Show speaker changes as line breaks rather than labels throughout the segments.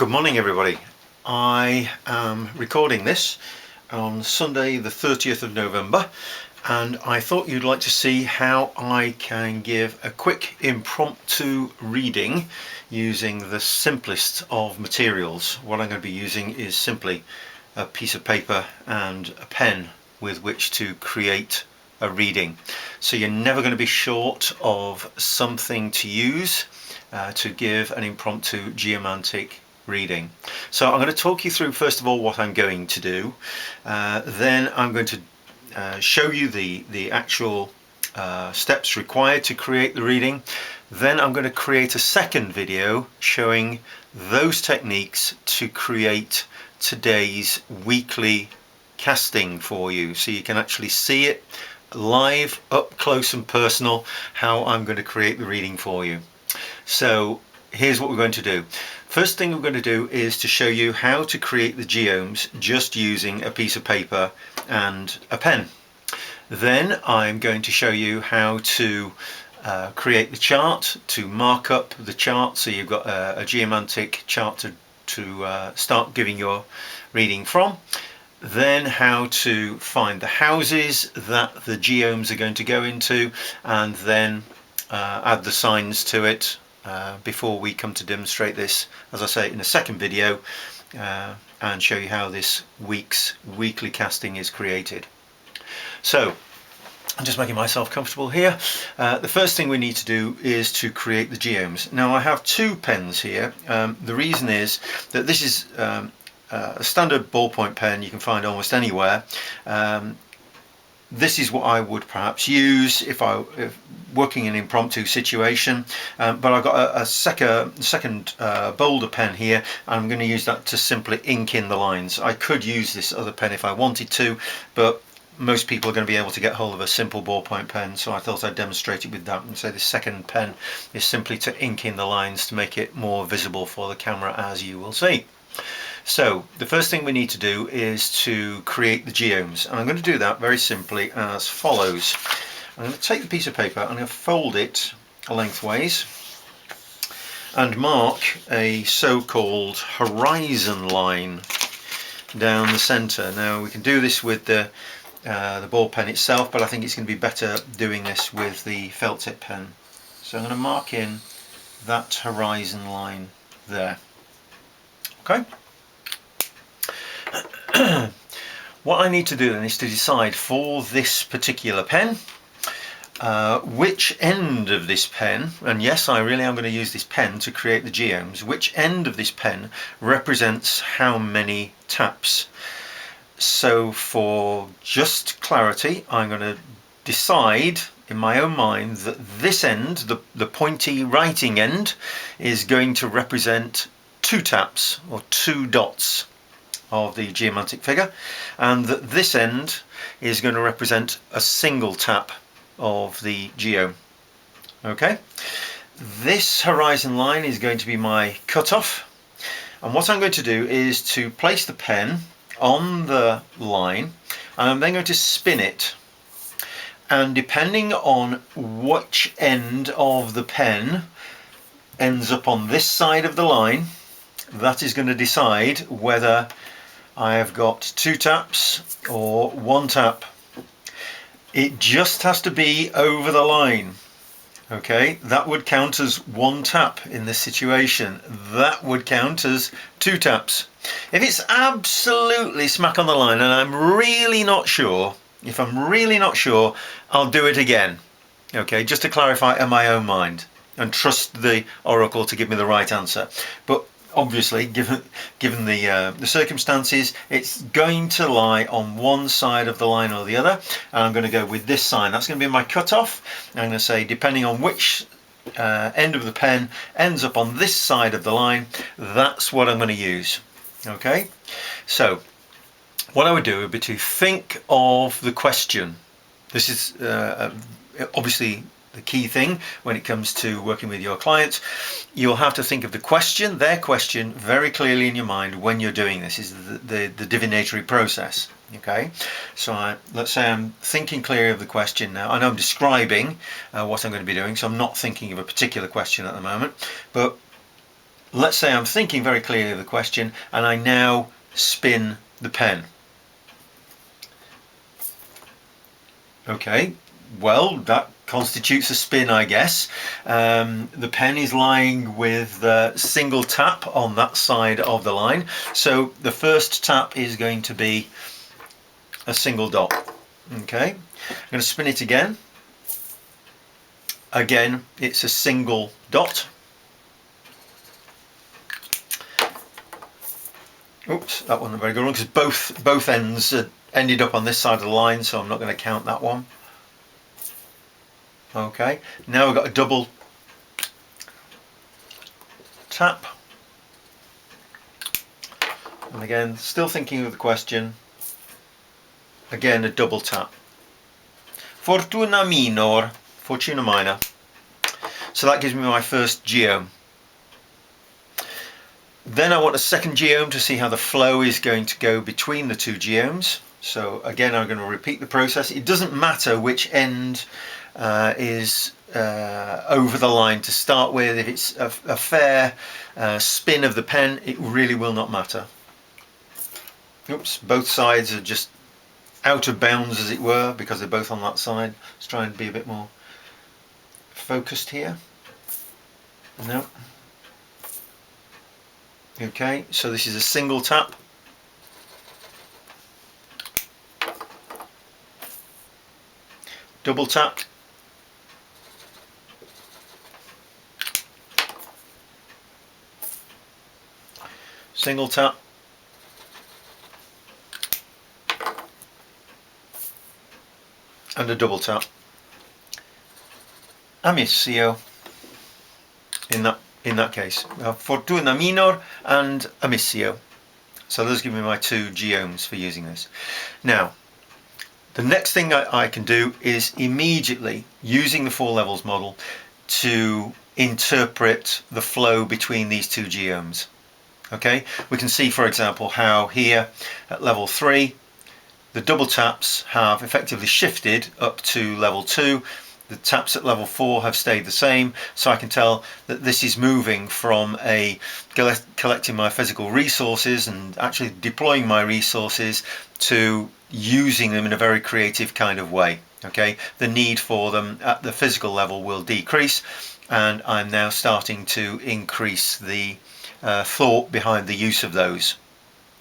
Good morning everybody. I am recording this on Sunday the 30th of November and I thought you'd like to see how I can give a quick impromptu reading using the simplest of materials. What I'm going to be using is simply a piece of paper and a pen with which to create a reading. So you're never going to be short of something to use to give an impromptu geomantic reading. So I'm going to talk you through first of all what I'm going to do, then I'm going to show you the actual steps required to create the reading, then I'm going to create a second video showing those techniques to create today's weekly casting for you, so you can actually see it live, up close and personal, how I'm going to create the reading for you. So here's what we're going to do. First thing we're going to do is to show you how to create the geomes just using a piece of paper and a pen. Then I'm going to show you how to create the chart, to mark up the chart so you've got a geomantic chart to start giving your reading from. Then how to find the houses that the geomes are going to go into, and then add the signs to it before we come to demonstrate this, as I say, in a second video, and show you how this week's weekly casting is created. So I'm just making myself comfortable here. The first thing we need to do is to create the geomes. Now I have two pens here. The reason is that this is a standard ballpoint pen you can find almost anywhere. This is what I would perhaps use if working in an impromptu situation, but I've got a second bolder pen here, and I'm going to use that to simply ink in the lines. I could use this other pen if I wanted to, but most people are going to be able to get hold of a simple ballpoint pen, so I thought I'd demonstrate it with that. And so the second pen is simply to ink in the lines to make it more visible for the camera, as you will see. So the first thing we need to do is to create the geomes, and I'm going to do that very simply as follows. I'm going to take the piece of paper, I'm going to fold it lengthways and mark a so-called horizon line down the centre. Now we can do this with the ball pen itself, but I think it's going to be better doing this with the felt tip pen. So I'm going to mark in that horizon line there. Okay. What I need to do then is to decide for this particular pen which end of this pen, and yes, I really am going to use this pen to create the geomes, which end of this pen represents how many taps. So for just clarity, I'm going to decide in my own mind that this end, the pointy writing end, is going to represent 2 taps or 2 dots of the geomantic figure, and that this end is going to represent a single tap of the geo. Okay, this horizon line is going to be my cutoff, and what I'm going to do is to place the pen on the line, and I'm then going to spin it, and depending on which end of the pen ends up on this side of the line, that is going to decide whether I have got 2 taps or 1 tap. It just has to be over the line. Okay, that would count as 1 tap in this situation. That would count as 2 taps. If it's absolutely smack on the line and I'm really not sure, if I'm really not sure, I'll do it again. Okay, just to clarify in my own mind and trust the oracle to give me the right answer. But obviously, given the circumstances, it's going to lie on one side of the line or the other, and I'm going to go with this sign. That's going to be my cutoff. I'm going to say, depending on which end of the pen ends up on this side of the line, that's what I'm going to use. Okay, so what I would do would be to think of the question. This is obviously the key thing when it comes to working with your clients. You'll have to think of the question, their question, very clearly in your mind when you're doing this. Is the divinatory process. Okay, so let's say I'm thinking clearly of the question now. I know I'm describing what I'm going to be doing, so I'm not thinking of a particular question at the moment, but let's say I'm thinking very clearly of the question and I now spin the pen. Okay, well, that constitutes a spin, I guess. The pen is lying with a single tap on that side of the line. So the first tap is going to be a single dot. Okay, I'm going to spin it again. Again, it's a single dot. Oops, that wasn't a very good one because both ends ended up on this side of the line, so I'm not going to count that one. Okay, now we've got a double tap. And again, still thinking of the question. Again, a double tap. Fortuna minor, fortuna minor. So that gives me my first geome. Then I want a second geome to see how the flow is going to go between the two geomes. So again, I'm going to repeat the process. It doesn't matter which end is over the line to start with. If it's a fair spin of the pen, it really will not matter. Oops, both sides are just out of bounds, as it were, because they're both on that side. Let's try and be a bit more focused here. No. Okay, so this is a single tap. Double tap. Single tap. And a double tap. Amissio in that case. Fortuna minor and Amissio. So those give me my two geomes for using this. Now, the next thing I can do is immediately, using the four levels model, to interpret the flow between these two geomes. Okay, we can see, for example, how here at level 3 the double taps have effectively shifted up to level 2. The taps at level 4 have stayed the same, so I can tell that this is moving from a collecting my physical resources and actually deploying my resources to using them in a very creative kind of way. Okay, the need for them at the physical level will decrease, and I'm now starting to increase the thought behind the use of those.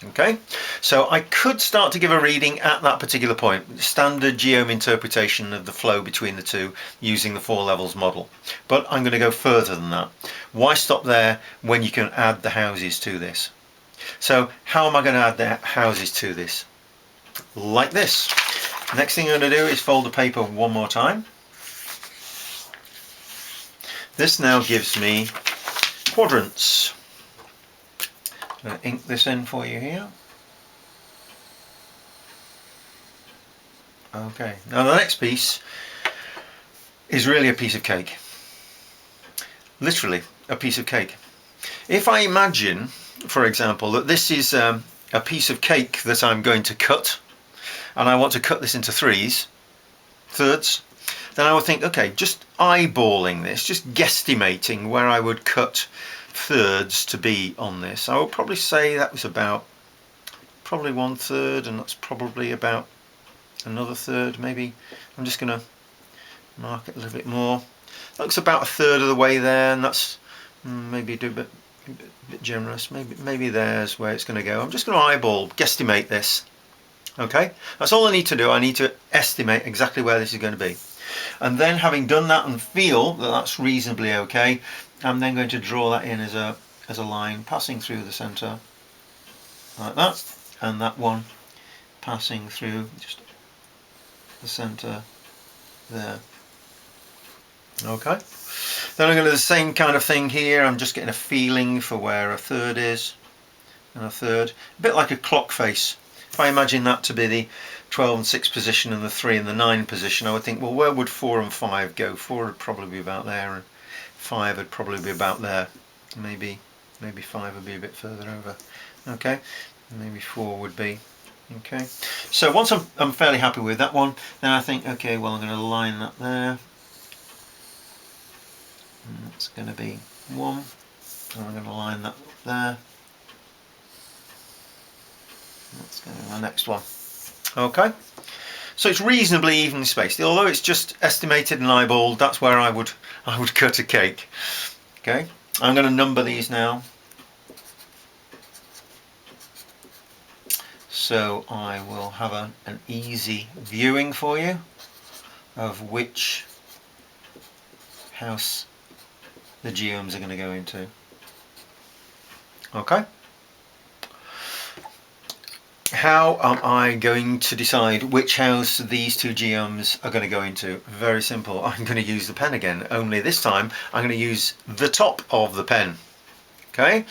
Okay, so I could start to give a reading at that particular point, standard geome interpretation of the flow between the two using the four levels model. But I'm going to go further than that. Why stop there when you can add the houses to this? So how am I going to add the houses to this? Like this. Next thing I'm going to do is fold the paper one more time. This now gives me quadrants. I'm going to ink this in for you here. Okay, now the next piece is really a piece of cake. Literally a piece of cake. If I imagine, for example, that this is a piece of cake that I'm going to cut, and I want to cut this into thirds, then I would think, okay, just eyeballing this, just guesstimating where I would cut thirds to be on this, I would probably say that was about probably 1/3, and that's probably about another third. Maybe I'm just going to mark it a little bit more. That looks about 1/3 of the way there, and that's maybe do a bit generous. Maybe there's where it's going to go. I'm just going to eyeball, guesstimate this. Okay, that's all I need to do. I need to estimate exactly where this is going to be, and then having done that and feel that that's reasonably okay, I'm then going to draw that in as a line passing through the centre like that, and that one passing through just the centre there. Okay, then I'm going to do the same kind of thing here. I'm just getting a feeling for where a third is and a third, a bit like a clock face. If I imagine that to be the 12 and 6 position and the 3 and the 9 position, I would think, well, where would 4 and 5 go? 4 would probably be about there, and 5 would probably be about there. Maybe 5 would be a bit further over. Okay, maybe 4 would be. Okay, so once I'm fairly happy with that one, then I think, okay, well, I'm going to line that there. And that's going to be 1. And I'm going to line that up there. Let's go to the next one. Okay, so it's reasonably evenly spaced. Although it's just estimated and eyeballed, that's where I would cut a cake. Okay, I'm going to number these now. So I will have an easy viewing for you of which house the geomes are going to go into. Okay. How am I going to decide which house these two geomes are going to go into? Very simple. I'm going to use the pen again, only this time I'm going to use the top of the pen. Okay.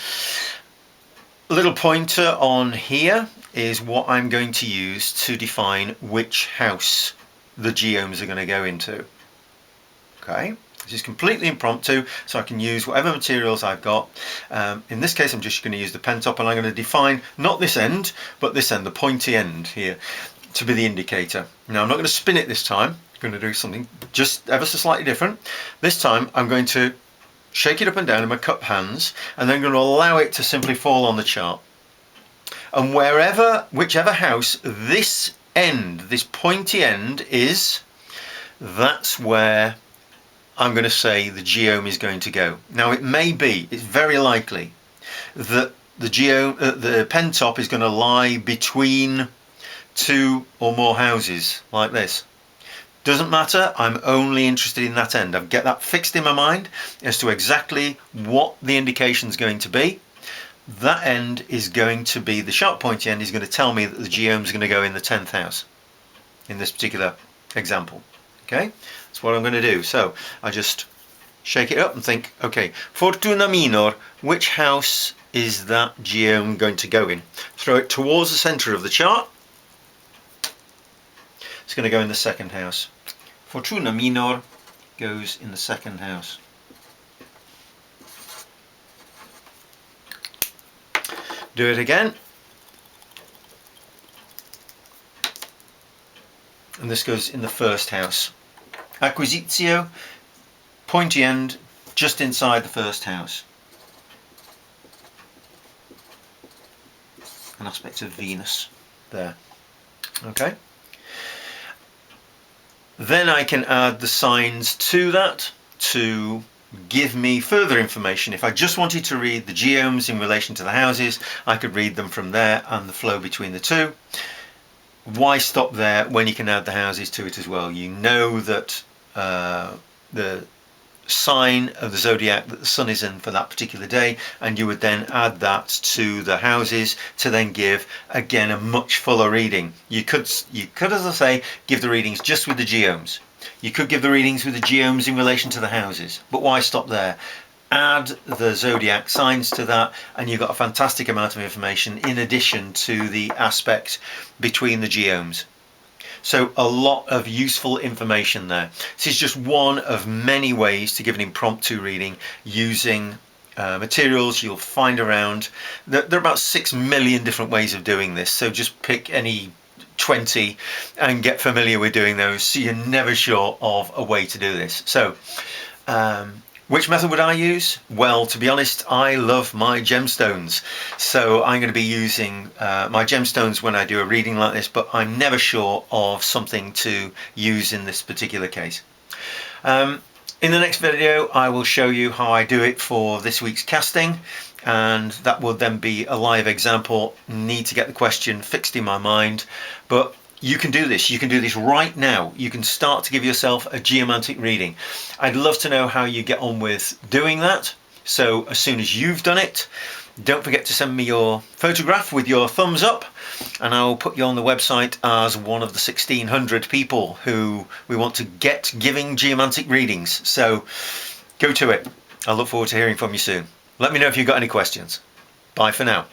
A little pointer on here is what I'm going to use to define which house the geomes are going to go into. Okay. This is completely impromptu, so I can use whatever materials I've got. In this case, I'm just going to use the pen top, and I'm going to define not this end, but this end, the pointy end here, to be the indicator. Now, I'm not going to spin it this time. I'm going to do something just ever so slightly different. This time, I'm going to shake it up and down in my cup hands, and then I'm going to allow it to simply fall on the chart. And whichever house this end, this pointy end is, that's where I'm going to say the geome is going to go. Now it may be, it's very likely, that the pen top is going to lie between two or more houses like this. Doesn't matter, I'm only interested in that end. I get that fixed in my mind as to exactly what the indication is going to be. That end is going to be, the sharp pointy end is going to tell me that the geome is going to go in the 10th house in this particular example. Okay, that's what I'm going to do. So I just shake it up and think, okay, Fortuna Minor, which house is that geome going to go in? Throw it towards the center of the chart. It's going to go in the 2nd house. Fortuna Minor goes in the 2nd house. Do it again. And this goes in the 1st house. Acquisitio, pointy end, just inside the 1st house. An aspect of Venus there. Okay. Then I can add the signs to that to give me further information. If I just wanted to read the geomes in relation to the houses, I could read them from there and the flow between the two. Why stop there when you can add the houses to it as well? You know that the sign of the zodiac that the sun is in for that particular day, and you would then add that to the houses to then give again a much fuller reading. You could, as I say, give the readings just with the geomes. You could give the readings with the geomes in relation to the houses, but why stop there? Add the zodiac signs to that, and you've got a fantastic amount of information in addition to the aspect between the geomes. So a lot of useful information there. This is just one of many ways to give an impromptu reading using materials you'll find around. There are about 6 million different ways of doing this, so just pick any 20 and get familiar with doing those so you're never short of a way to do this. So which method would I use? Well, to be honest, I love my gemstones. So I'm going to be using my gemstones when I do a reading like this, but I'm never short of something to use in this particular case. In the next video, I will show you how I do it for this week's casting, and that will then be a live example. Need to get the question fixed in my mind, but you can do this. You can do this right now. You can start to give yourself a geomantic reading. I'd love to know how you get on with doing that. So as soon as you've done it, don't forget to send me your photograph with your thumbs up, and I'll put you on the website as one of the 1,600 people who we want to get giving geomantic readings. So go to it. I look forward to hearing from you soon. Let me know if you've got any questions. Bye for now.